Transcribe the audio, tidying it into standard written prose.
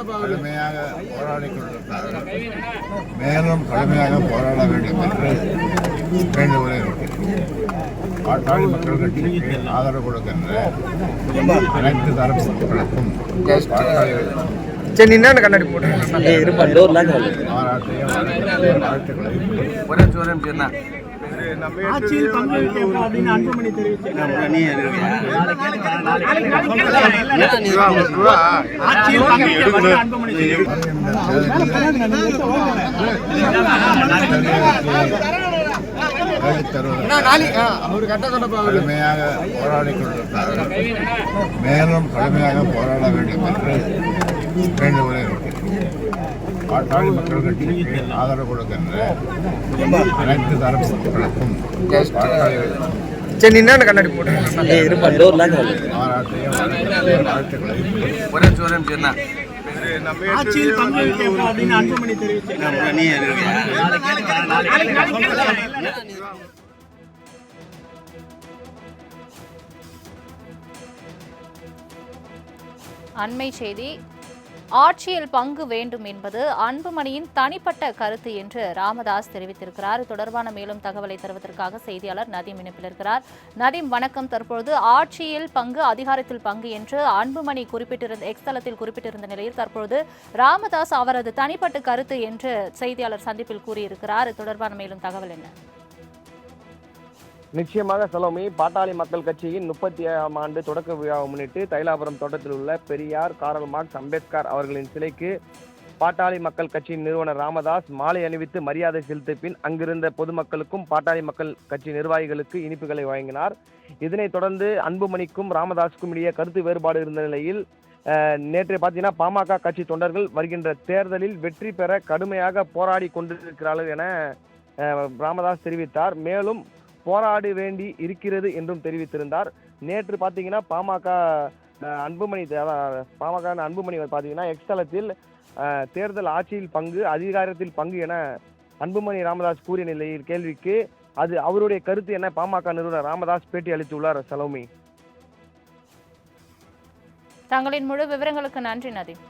கடுமையாக போராடி கொண்டிருக்கிறார்கள். மேலும் கடுமையாக போராட வேண்டும் என்று வேண்டுகோளை பாட்டாளி மக்கள் கட்சிக்கு ஆதரவு கொடுக்கின்ற அனைத்து தரப்பு மக்களுக்கும் கண்ணாடி வாழ்த்துக்களை ஆட்சியில் பங்கு அப்படின்னு அன்புமணி கடுமையாக போராடி கொண்டிருக்கிறார்கள். மேலும் கடுமையாக போராட வேண்டும் என்று வேண்டுகோளை பாட்டாளி மக்கள் கட்சிக்கு ஆதரவு கொடுக்கின்ற அனைத்து தரப்பு மக்களுக்கும் கண்ணாடி வாழ்த்துக்களை ஆட்சியில் பங்கு அப்படின்னு அன்புமணி அண்மை செய்தி. ஆட்சியில் பங்கு வேண்டும் என்பது அன்புமணியின் தனிப்பட்ட கருத்து என்று ராமதாஸ் தெரிவித்திருக்கிறார். தொடர்பான மேலும் தகவலை தருவதற்காக செய்தியாளர் நதீம் இணைப்பில் இருக்கிறார். நதீம் வணக்கம். தற்பொழுது ஆட்சியில் பங்கு, அதிகாரத்தில் பங்கு என்று அன்புமணி குறிப்பிட்டிருந்த எக்ஸ் தளத்தில் குறிப்பிட்டிருந்த நிலையில் தற்பொழுது ராமதாஸ் அவரது தனிப்பட்ட கருத்து என்று செய்தியாளர் சந்திப்பில் கூறியிருக்கிறார். தொடர்பான மேலும் தகவல் என்ன? நிச்சயமாக சலோமி, பாட்டாளி மக்கள் கட்சியின் 30ஆம் ஆண்டு தொடக்க விழாவை முன்னிட்டு தைலாபுரம் தோட்டத்தில் உள்ள பெரியார், காரல் மார்க்ஸ், அம்பேத்கர் அவர்களின் சிலைக்கு பாட்டாளி மக்கள் கட்சியின் நிறுவனர் ராமதாஸ் மாலை அணிவித்து மரியாதை செலுத்திய பின் அங்கிருந்த பொதுமக்களுக்கும் பாட்டாளி மக்கள் கட்சி நிர்வாகிகளுக்கு இனிப்புகளை வழங்கினார். இதனைத் தொடர்ந்து அன்புமணிக்கும் ராமதாஸுக்கும் இடையே கருத்து வேறுபாடு இருந்த நிலையில் நேற்று பார்த்தீங்கன்னா பாமக கட்சி தொண்டர்கள் வருகின்ற தேர்தலில் வெற்றி பெற கடுமையாக போராடி கொண்டிருக்கிறார்கள் என ராமதாஸ் தெரிவித்தார். மேலும் போராட வேண்டி இருக்கிறது என்றும் தெரிவித்திருந்தார். நேற்று பார்த்தீங்கன்னா பாமக அன்புமணி பார்த்தீங்கன்னா எக்ஸ் தளத்தில் தேர்தல் ஆட்சியில் பங்கு, அதிகாரத்தில் பங்கு என அன்புமணி ராமதாஸ் கூறிய நிலையில் கேள்விக்கு அது அவருடைய கருத்து என பாமக நிறுவனர் ராமதாஸ் பேட்டி அளித்துள்ளார். சலோமி, தங்களின் முழு விவரங்களுக்கு நன்றி நதீம்.